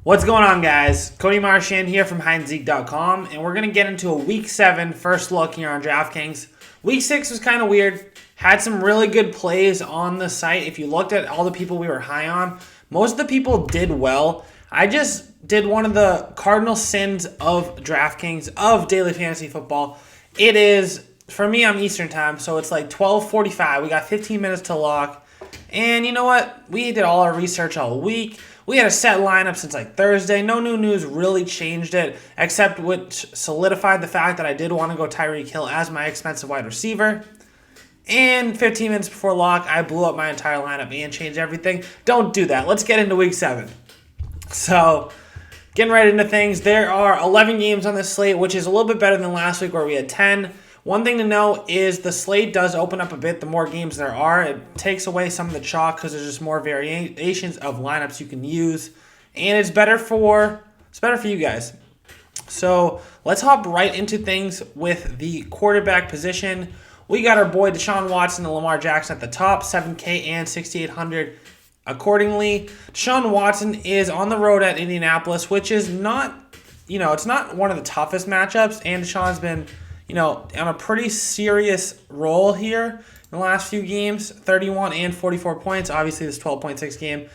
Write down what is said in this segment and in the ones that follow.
What's going on, guys? Cody Marchand here from HydeAndZeke.com, and we're going to get into a Week 7 first look here on Draftkings. Week 6 was kind of weird. Had some really good plays on the site. If you looked at all the people we were high on, most of the people did well. I just did one of the cardinal sins of Draftkings, of daily fantasy football. It is, for me, I'm Eastern time, so it's like 12:45. We got 15 minutes to lock. And you know what? We did all our research all week. We had a set lineup since like Thursday. No new news really changed it, except which solidified the fact that I did want to go Tyreek Hill as my expensive wide receiver. And 15 minutes before lock, I blew up my entire lineup and changed everything. Don't do that. Let's get into Week 7. So, getting right into things, there are 11 games on this slate, which is a little bit better than last week where we had 10. One thing to know is the slate does open up a bit the more games there are. It takes away some of the chalk because there's just more variations of lineups you can use. And it's better for you guys. So let's hop right into things with the quarterback position. We got our boy Deshaun Watson and Lamar Jackson at the top, 7K and 6,800 accordingly. Deshaun Watson is on the road at Indianapolis, which is not, it's not one of the toughest matchups. And Deshaun's been on a pretty serious roll here in the last few games, 31 and 44 points. Obviously, this 12.6 game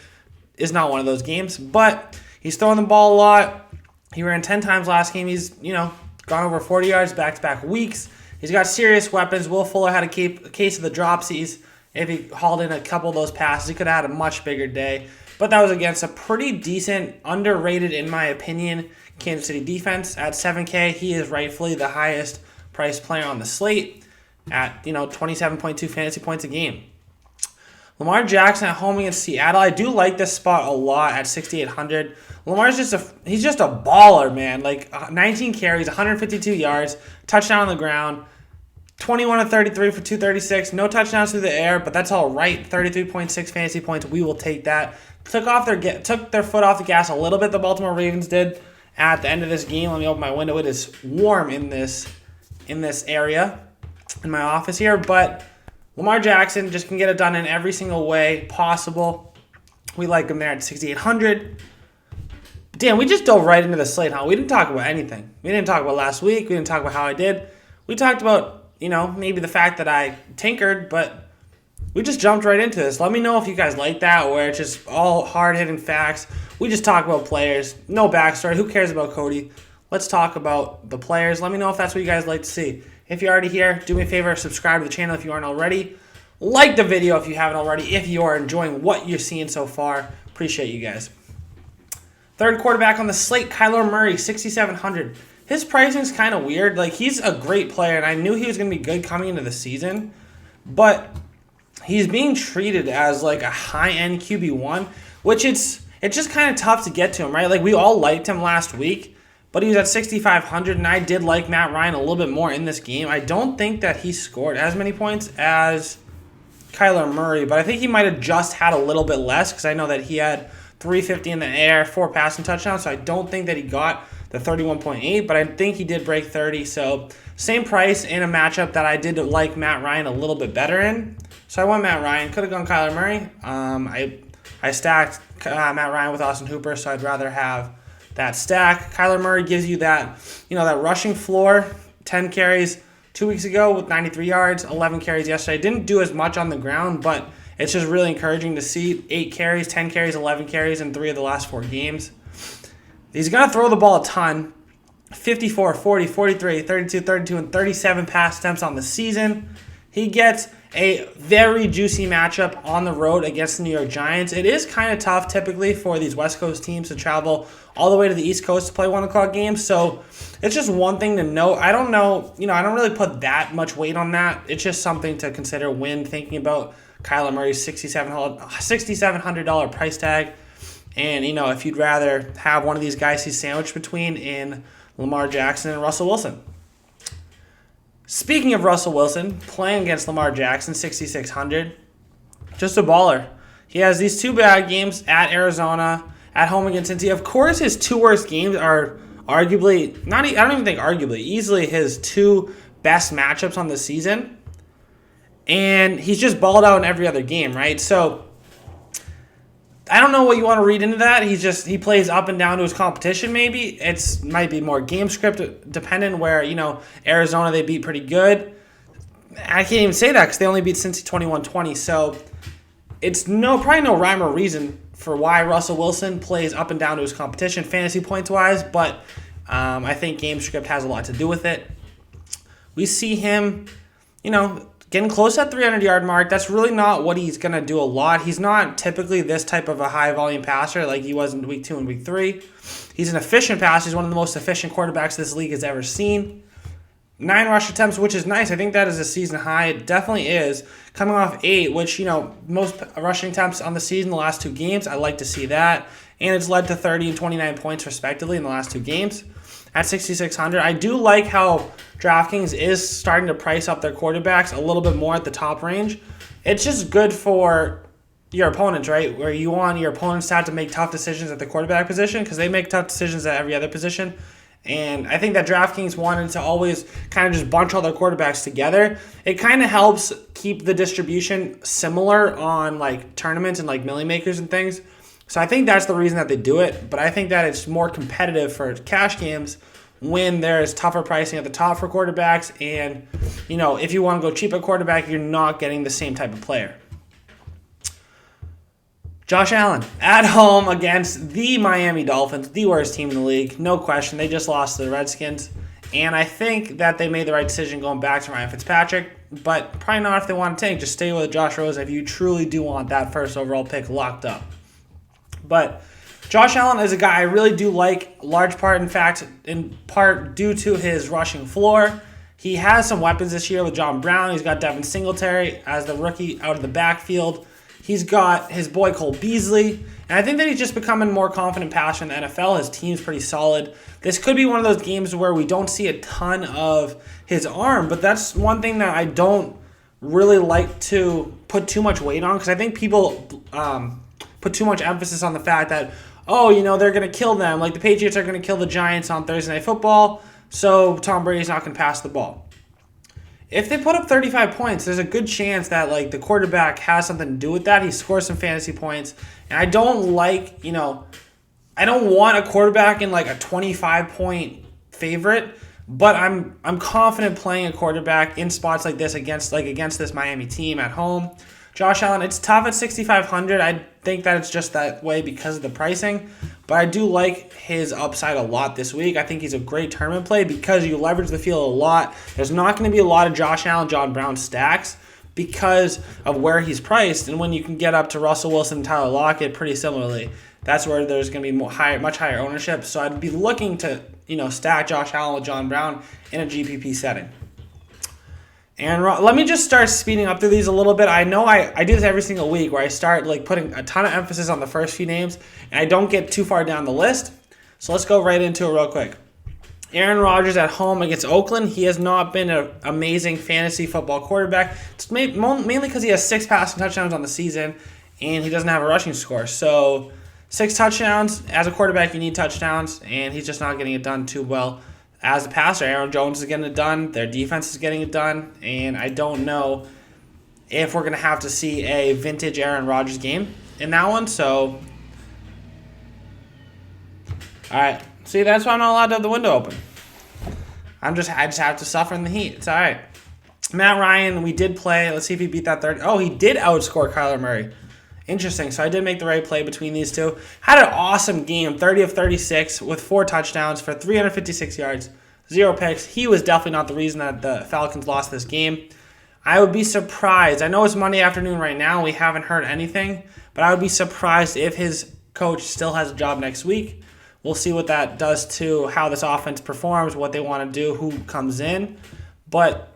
is not one of those games, but he's throwing the ball a lot. He ran 10 times last game. He's, gone over 40 yards back-to-back weeks. He's got serious weapons. Will Fuller had a case of the dropsies. If he hauled in a couple of those passes, he could have had a much bigger day. But that was against a pretty decent, underrated, in my opinion, Kansas City defense. At 7K, he is rightfully the highest price player on the slate at 27.2 fantasy points a game. Lamar Jackson at home against Seattle. I do like this spot a lot at 6,800. Lamar's just a baller, man. Like 19 carries, 152 yards, touchdown on the ground, 21 of 33 for 236. No touchdowns through the air, but that's all right. 33.6 fantasy points. We will take that. Took their foot off the gas a little bit. The Baltimore Ravens did at the end of this game. Let me open my window. It is warm in this area in my office here, but Lamar Jackson just can get it done in every single way possible. We like him there at 6,800. Damn, we just dove right into the slate, huh? We didn't talk about anything. We didn't talk about last week. We didn't talk about how I did. We talked about, maybe the fact that I tinkered, but we just jumped right into this. Let me know if you guys like that, where it's just all hard-hitting facts. We just talk about players. No backstory. Who cares about Cody? Let's talk about the players. Let me know if that's what you guys like to see. If you're already here, do me a favor, subscribe to the channel if you aren't already. Like the video if you haven't already, if you are enjoying what you're seeing so far. Appreciate you guys. Third quarterback on the slate, Kyler Murray, 6,700. His pricing is kind of weird. Like, he's a great player, and I knew he was going to be good coming into the season. But he's being treated as, like, a high-end QB1, which it's just kind of tough to get to him, right? Like, we all liked him last week. But he was at 6,500, and I did like Matt Ryan a little bit more in this game. I don't think that he scored as many points as Kyler Murray, but I think he might have just had a little bit less because I know that he had 350 in the air, 4 passing touchdowns, so I don't think that he got the 31.8, but I think he did break 30. So same price in a matchup that I did like Matt Ryan a little bit better in. So I went Matt Ryan. Could have gone Kyler Murray. I stacked Matt Ryan with Austin Hooper, so I'd rather have that stack. Kyler Murray gives you that, that rushing floor. 10 carries 2 weeks ago with 93 yards, 11 carries yesterday. Didn't do as much on the ground, but it's just really encouraging to see 8 carries, 10 carries, 11 carries in 3 of the last 4 games. He's going to throw the ball a ton. 54, 40, 43, 32, 32, and 37 pass attempts on the season. He gets a very juicy matchup on the road against the New York Giants. It is kind of tough typically for these West Coast teams to travel all the way to the East Coast to play 1 o'clock games. So it's just one thing to note. I don't know, I don't really put that much weight on that. It's just something to consider when thinking about Kyler Murray's $6,700 price tag. And, if you'd rather have one of these guys he's sandwiched between in Lamar Jackson and Russell Wilson. Speaking of Russell Wilson, playing against Lamar Jackson, 6,600, just a baller. He has these 2 bad games at Arizona, at home against Cincy. Of course, his 2 worst games are arguably, I don't even think arguably, easily his 2 best matchups on the season. And he's just balled out in every other game, right? So I don't know what you want to read into that. He plays up and down to his competition. Maybe might be more game script dependent. Where Arizona they beat pretty good. I can't even say that because they only beat Cincy 21-20. So it's probably no rhyme or reason for why Russell Wilson plays up and down to his competition fantasy points wise. But I think game script has a lot to do with it. We see him, getting close to that 300-yard mark. That's really not what he's going to do a lot. He's not typically this type of a high-volume passer like he was in Week 2 and Week 3. He's an efficient passer. He's one of the most efficient quarterbacks this league has ever seen. 9 rush attempts, which is nice. I think that is a season high. It definitely is. Coming off 8, which, most rushing attempts on the season the last 2 games. I like to see that. And it's led to 30 and 29 points, respectively, in the last 2 games. At 6,600, I do like how DraftKings is starting to price up their quarterbacks a little bit more at the top range. It's just good for your opponents, right? Where you want your opponents to have to make tough decisions at the quarterback position because they make tough decisions at every other position. And I think that DraftKings wanted to always kind of just bunch all their quarterbacks together. It kind of helps keep the distribution similar on like tournaments and like milli makers and things. So I think that's the reason that they do it, but I think that it's more competitive for cash games when there's tougher pricing at the top for quarterbacks, and if you want to go cheap at quarterback, you're not getting the same type of player. Josh Allen at home against the Miami Dolphins, the worst team in the league, no question. They just lost to the Redskins, and I think that they made the right decision going back to Ryan Fitzpatrick, but probably not if they want to tank. Just stay with Josh Rosen if you truly do want that first overall pick locked up. But Josh Allen is a guy I really do like, large part, in part due to his rushing floor. He has some weapons this year with John Brown. He's got Devin Singletary as the rookie out of the backfield. He's got his boy Cole Beasley. And I think that he's just becoming more confident passer in the NFL. His team's pretty solid. This could be one of those games where we don't see a ton of his arm, but that's one thing that I don't really like to put too much weight on because I think people put too much emphasis on the fact that, they're going to kill them. Like the Patriots are going to kill the Giants on Thursday Night Football, so Tom Brady's not going to pass the ball. If they put up 35 points, there's a good chance that the quarterback has something to do with that. He scores some fantasy points. And I don't I don't want a quarterback in a 25-point favorite, but I'm confident playing a quarterback in spots like this against this Miami team at home. Josh Allen, it's tough at 6,500. I think that it's just that way because of the pricing, but I do like his upside a lot this week. I think he's a great tournament play because you leverage the field a lot. There's not going to be a lot of Josh Allen, John Brown stacks because of where he's priced, and when you can get up to Russell Wilson and Tyler Lockett pretty similarly, that's where there's going to be much higher ownership. So I'd be looking to stack Josh Allen with John Brown in a GPP setting. And let me just start speeding up through these a little bit. I know I do this every single week where I start putting a ton of emphasis on the first few names, and I don't get too far down the list. So let's go right into it real quick. Aaron Rodgers at home against Oakland. He has not been an amazing fantasy football quarterback. It's mainly because he has 6 passing touchdowns on the season, and he doesn't have a rushing score. So 6 touchdowns. As a quarterback, you need touchdowns, and he's just not getting it done too well. As a passer, Aaron Jones is getting it done. Their defense is getting it done. And I don't know if we're going to have to see a vintage Aaron Rodgers game in that one. So, all right. See, that's why I'm not allowed to have the window open. I just have to suffer in the heat. It's all right. Matt Ryan, we did play. Let's see if he beat that 30. Oh, he did outscore Kyler Murray. Interesting. So I did make the right play between these two. Had an awesome game, 30 of 36 with 4 touchdowns for 356 yards, 0 picks. He was definitely not the reason that the Falcons lost this game. I would be surprised. I know it's Monday afternoon right now. We haven't heard anything, but I would be surprised if his coach still has a job next week. We'll see what that does to how this offense performs, what they want to do, who comes in. But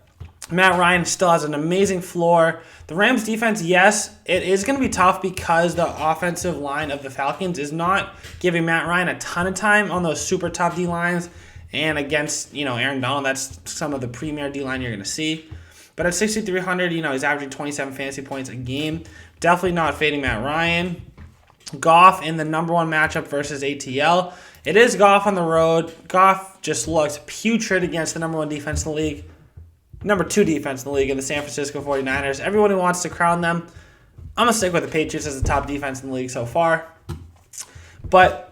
Matt Ryan still has an amazing floor. The Rams defense, yes, it is going to be tough because the offensive line of the Falcons is not giving Matt Ryan a ton of time on those super tough D-lines. And against, Aaron Donald, that's some of the premier D-line you're going to see. But at 6,300, he's averaging 27 fantasy points a game. Definitely not fading Matt Ryan. Goff in the number 1 matchup versus ATL. It is Goff on the road. Goff just looks putrid against the number 1 defense in the league. Number 2 defense in the league in the San Francisco 49ers. Everyone who wants to crown them, I'm going to stick with the Patriots as the top defense in the league so far. But,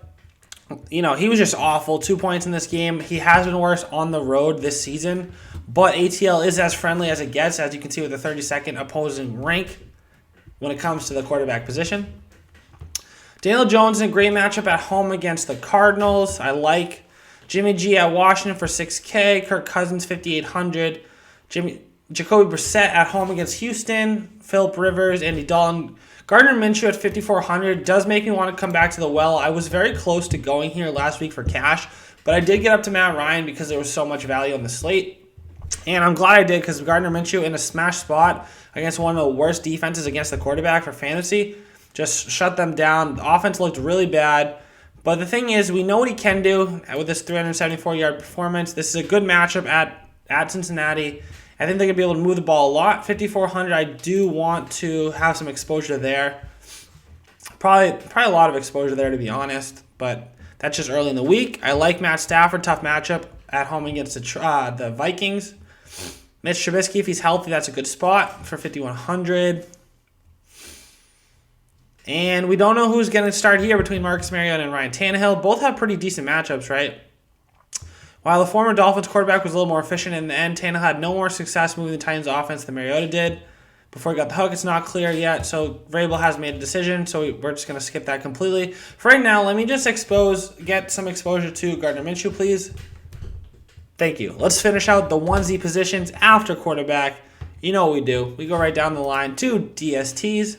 he was just awful. 2 points in this game. He has been worse on the road this season. But ATL is as friendly as it gets, as you can see with the 32nd opposing rank when it comes to the quarterback position. Daniel Jones in a great matchup at home against the Cardinals. I like Jimmy G at Washington for $6K. Kirk Cousins, 5,800. Jacoby Brissett at home against Houston. Phillip Rivers, Andy Dalton. Gardner Minshew at 5,400 does make me want to come back to the well. I was very close to going here last week for cash, but I did get up to Matt Ryan because there was so much value on the slate. And I'm glad I did because Gardner Minshew in a smash spot against one of the worst defenses against the quarterback for fantasy just shut them down. The offense looked really bad. But the thing is, we know what he can do with this 374-yard performance. This is a good matchup at Cincinnati. I think they're going to be able to move the ball a lot. 5,400, I do want to have some exposure there. Probably a lot of exposure there, to be honest. But that's just early in the week. I like Matt Stafford. Tough matchup at home against the Vikings. Mitch Trubisky, if he's healthy, that's a good spot for 5,100. And we don't know who's going to start here between Marcus Mariota and Ryan Tannehill. Both have pretty decent matchups, right? While the former Dolphins quarterback was a little more efficient in the end, Tannehill had no more success moving the Titans' offense than Mariota did. Before he got the hook, it's not clear yet, so Vrabel has made a decision, so we're just going to skip that completely. For right now, let me just get some exposure to Gardner Minshew, please. Thank you. Let's finish out the onesie positions after quarterback. You know what we do. We go right down the line to DSTs.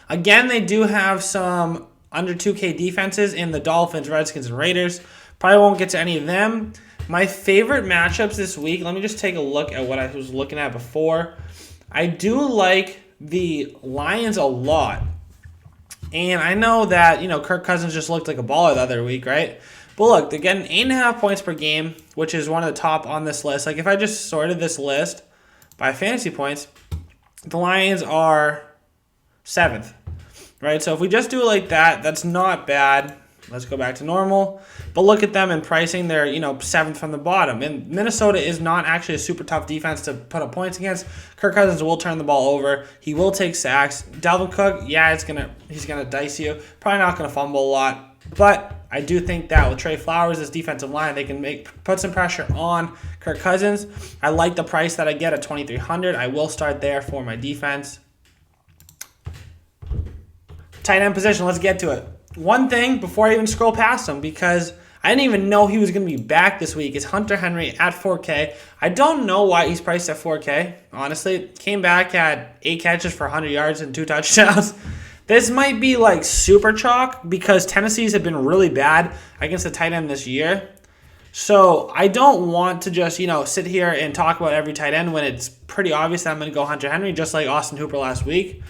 Again, they do have some under 2K defenses in the Dolphins, Redskins, and Raiders. Probably won't get to any of them. My favorite matchups this week, let me just take a look at what I was looking at before. I do like the Lions a lot. And I know that, Kirk Cousins just looked like a baller the other week, right? But look, they're getting 8.5 points per game, which is one of the top on this list. Like, if I just sorted this list by fantasy points, the Lions are 7th, right? So if we just do it like that, that's not bad. Let's go back to normal. But look at them in pricing. They're, 7th from the bottom. And Minnesota is not actually a super tough defense to put up points against. Kirk Cousins will turn the ball over. He will take sacks. Dalvin Cook, yeah, he's gonna dice you. Probably not gonna fumble a lot. But I do think that with Trey Flowers, this defensive line, they can put some pressure on Kirk Cousins. I like the price that I get at 2,300. I will start there for my defense. Tight end position, let's get to it. One thing before I even scroll past him, because I didn't even know he was going to be back this week, is Hunter Henry at 4K. I don't know why he's priced at 4K, honestly. Came back at 8 catches for 100 yards and 2 touchdowns. This might be like super chalk because Tennessee's have been really bad against the tight end this year. So I don't want to just, sit here and talk about every tight end when it's pretty obvious that I'm going to go Hunter Henry, just like Austin Hooper last week.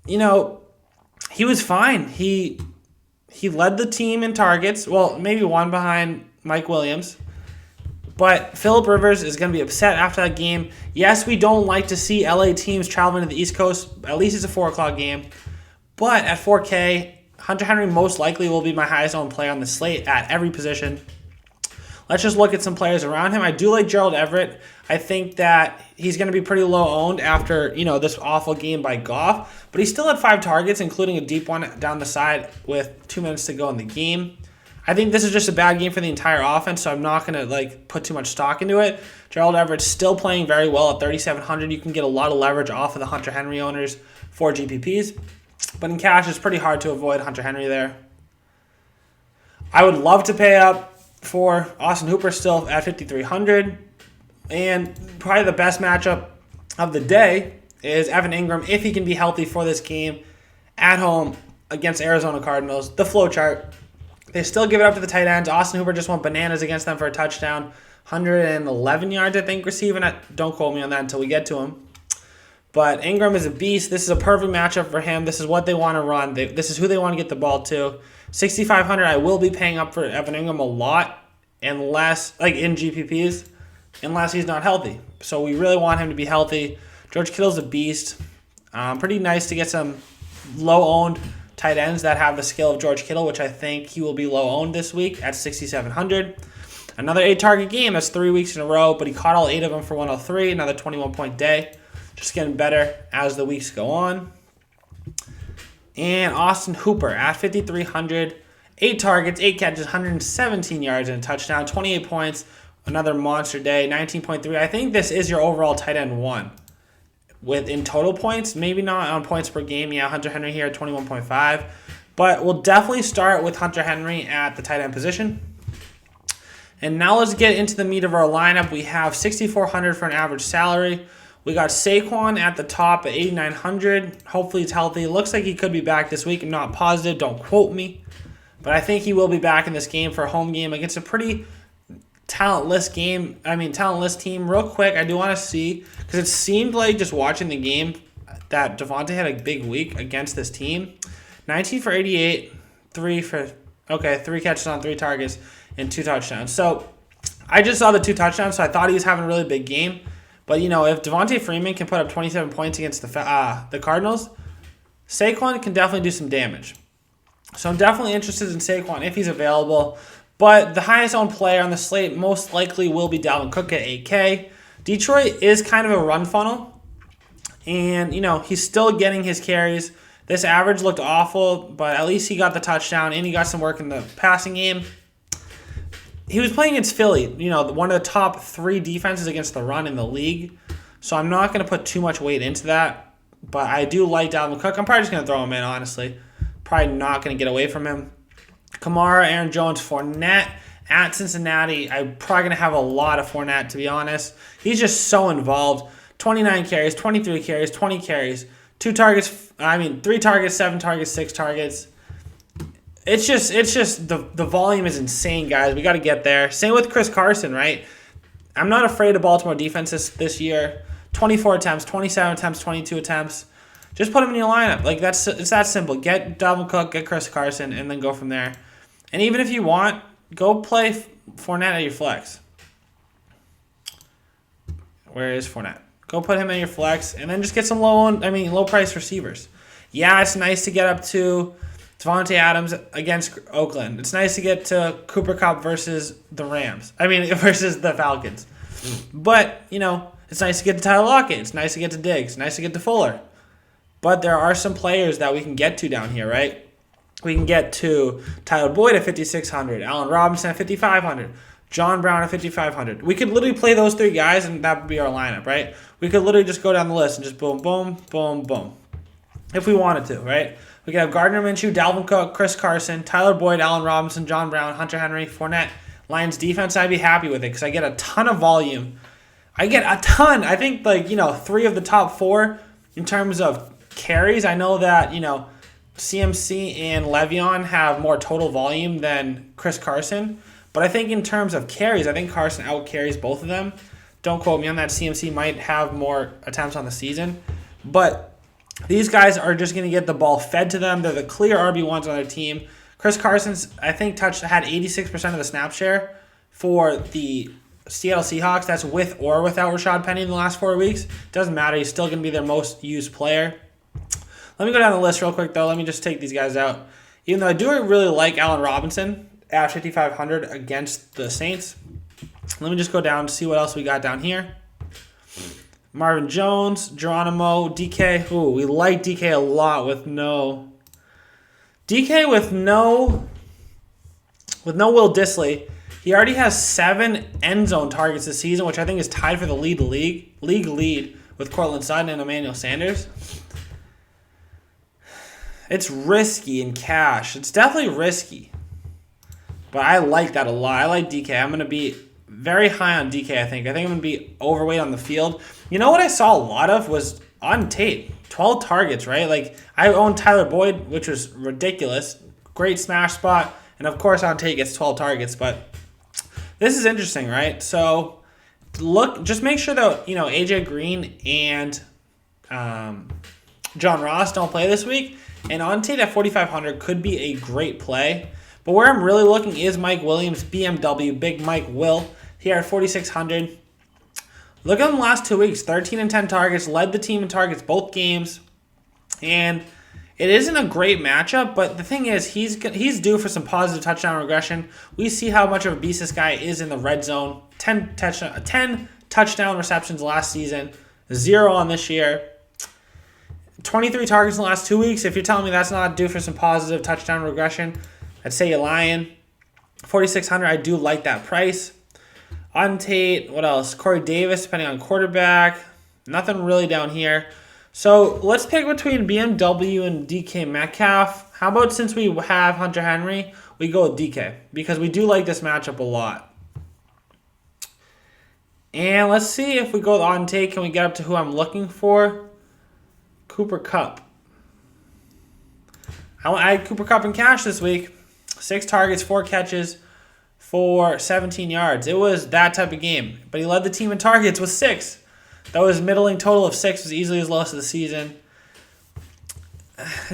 He was fine. He led the team in targets. Well, maybe one behind Mike Williams. But Phillip Rivers is going to be upset after that game. Yes, we don't like to see LA teams traveling to the East Coast. At least it's a 4 o'clock game. But at 4K, Hunter Henry most likely will be my highest owned player on the slate at every position. Let's just look at some players around him. I do like Gerald Everett. I think that he's going to be pretty low owned after, this awful game by Goff. But he still had 5 targets, including a deep one down the side with 2 minutes to go in the game. I think this is just a bad game for the entire offense, so I'm not going to put too much stock into it. Gerald Everett's still playing very well at 3,700. You can get a lot of leverage off of the Hunter Henry owners for GPPs. But in cash, it's pretty hard to avoid Hunter Henry there. I would love to pay up for Austin Hooper still at 5,300. And probably the best matchup of the day is Evan Ingram, if he can be healthy for this game at home against Arizona Cardinals. The flow chart. They still give it up to the tight ends. Austin Hooper just went bananas against them for a touchdown. 111 yards, I think, receiving. Don't quote me on that until we get to him. But Ingram is a beast. This is a perfect matchup for him. This is what they want to run. This is who they want to get the ball to. 6,500, I will be paying up for Evan Ingram a lot, unless, in GPPs, unless he's not healthy. So we really want him to be healthy. George Kittle's a beast. Pretty nice to get some low-owned tight ends that have the skill of George Kittle, which I think he will be low-owned this week at 6,700. Another 8-target game. That's 3 weeks in a row, but he caught all 8 of them for 103. Another 21-point day. just getting better as the weeks go on. And Austin Hooper at 5,300, 8 targets, 8 catches, 117 yards and a touchdown, 28 points, another monster day, 19.3. I think this is your overall tight end 1. In total points, maybe not on points per game. Yeah, Hunter Henry here at 21.5. But we'll definitely start with Hunter Henry at the tight end position. And now let's get into the meat of our lineup. We have 6,400 for an average salary. We got Saquon at the top at 8,900. Hopefully he's healthy. Looks like he could be back this week. I'm not positive. Don't quote me. But I think he will be back in this game for a home game against a pretty talentless team. Real quick, I do want to see, because it seemed like just watching the game that Devontae had a big week against this team. 19 for 88, 3 catches on 3 targets, and 2 touchdowns. So I just saw the 2 touchdowns, so I thought he was having a really big game. But, if Devontae Freeman can put up 27 points against the Cardinals, Saquon can definitely do some damage. So I'm definitely interested in Saquon if he's available. But the highest owned player on the slate most likely will be Dalvin Cook at 8K. Detroit is kind of a run funnel. And, he's still getting his carries. This average looked awful, but at least he got the touchdown and he got some work in the passing game. He was playing against Philly, one of the top 3 defenses against the run in the league. So I'm not going to put too much weight into that. But I do like Dalvin Cook. I'm probably just going to throw him in, honestly. Probably not going to get away from him. Kamara, Aaron Jones, Fournette at Cincinnati. I'm probably going to have a lot of Fournette, to be honest. He's just so involved. 29 carries, 23 carries, 20 carries, 3 targets, 7 targets, 6 targets. It's just the volume is insane, guys. We got to get there. Same with Chris Carson, right? I'm not afraid of Baltimore defense this year. 24 attempts, 27 attempts, 22 attempts. Just put him in your lineup. It's that simple. Get Dalvin Cook, get Chris Carson, and then go from there. And even if you want, go play Fournette at your flex. Where is Fournette? Go put him in your flex, and then just get some low price receivers. Yeah, it's nice to get up to Devontae Adams against Oakland. It's nice to get to Cooper Kupp versus the versus the Falcons. But, it's nice to get to Tyler Lockett. It's nice to get to Diggs. It's nice to get to Fuller. But there are some players that we can get to down here, right? We can get to Tyler Boyd at 5,600, Allen Robinson at 5,500, John Brown at 5,500. We could literally play those 3 guys, and that would be our lineup, right? We could literally just go down the list and just boom, boom, boom, boom. If we wanted to, right? We could have Gardner Minshew, Dalvin Cook, Chris Carson, Tyler Boyd, Allen Robinson, John Brown, Hunter Henry, Fournette. Lions defense, I'd be happy with it because I get a ton of volume. I think 3 of the top 4 in terms of carries. I know that, CMC and Le'Veon have more total volume than Chris Carson. But I think in terms of carries, I think Carson out-carries both of them. Don't quote me on that. CMC might have more attempts on the season. But these guys are just going to get the ball fed to them. They're the clear RB1s on their team. Chris Carson's, I think, had 86% of the snap share for the Seattle Seahawks. That's with or without Rashad Penny in the last 4 weeks. Doesn't matter. He's still going to be their most used player. Let me go down the list real quick, though. Let me just take these guys out. Even though I do really like Allen Robinson at 5,500 against the Saints. Let me just go down to see what else we got down here. Marvin Jones, Geronimo, DK. Ooh, we like DK a lot with no Will Dissly. He already has 7 end zone targets this season, which I think is tied for the league lead with Cortland Sutton and Emmanuel Sanders. It's risky in cash. It's definitely risky. But I like that a lot. I like DK. I'm going to be very high on DK, I think. I think I'm going to be overweight on the field. You know what I saw a lot of was on tape. 12 targets, right? I owned Tyler Boyd, which was ridiculous. Great smash spot. And, of course, on tape gets 12 targets. But this is interesting, right? So, just make sure that, AJ Green and John Ross don't play this week. And on tape at 4,500 could be a great play. But where I'm really looking is Mike Williams, BMW, Big Mike Will, here at 4,600. Look at him the last 2 weeks, 13 and 10 targets, led the team in targets both games. And it isn't a great matchup, but the thing is, he's due for some positive touchdown regression. We see how much of a beast this guy is in the red zone. 10 touchdown receptions last season. 0 on this year. 23 targets in the last 2 weeks. If you're telling me that's not due for some positive touchdown regression, I'd say you're lying. 4,600, I do like that price. On Tate, what else? Corey Davis, depending on quarterback. Nothing really down here. So let's pick between BMW and DK Metcalf. How about since we have Hunter Henry, we go with DK because we do like this matchup a lot. And let's see if we go on Tate. Can we get up to who I'm looking for? Cooper Kupp. I had Cooper Kupp in cash this week. 6 targets, 4 catches for 17 yards. It was that type of game. But he led the team in targets with 6. That was middling total of 6. Was easily his lowest of the season.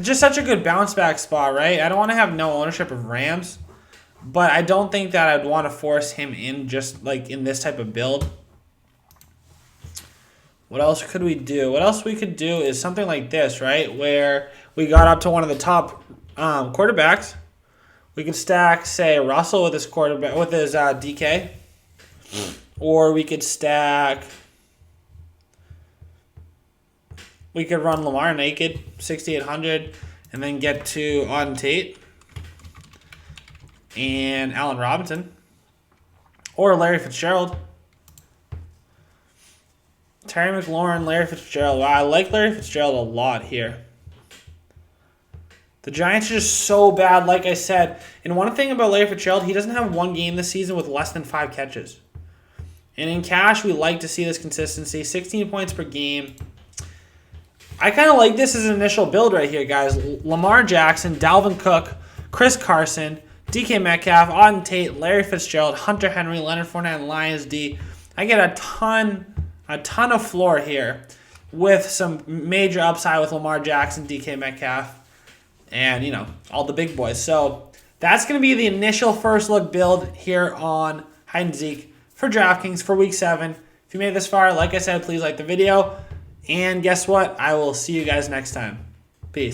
Just such a good bounce back spot, right? I don't want to have no ownership of Rams. But I don't think that I'd want to force him in just like in this type of build. What else could we do? What else we could do is something like this, right? Where we got up to one of the top quarterbacks. We could stack, say, Russell with his quarterback with his DK, or we could stack. We could run Lamar naked, 6,800, and then get to Auden Tate and Allen Robinson, or Larry Fitzgerald. Terry McLaurin, Larry Fitzgerald. Wow, I like Larry Fitzgerald a lot here. The Giants are just so bad, like I said. And one thing about Larry Fitzgerald, he doesn't have one game this season with less than 5 catches. And in cash, we like to see this consistency. 16 points per game. I kind of like this as an initial build right here, guys. Lamar Jackson, Dalvin Cook, Chris Carson, DK Metcalf, Auden Tate, Larry Fitzgerald, Hunter Henry, Leonard Fournette, and Lions D. I get a ton of floor here with some major upside with Lamar Jackson, DK Metcalf, and, you know, all the big boys. So that's going to be the initial first look build here on HydeAndZeke for DraftKings for Week 7. If you made it this far, like I said, please like the video. And guess what? I will see you guys next time.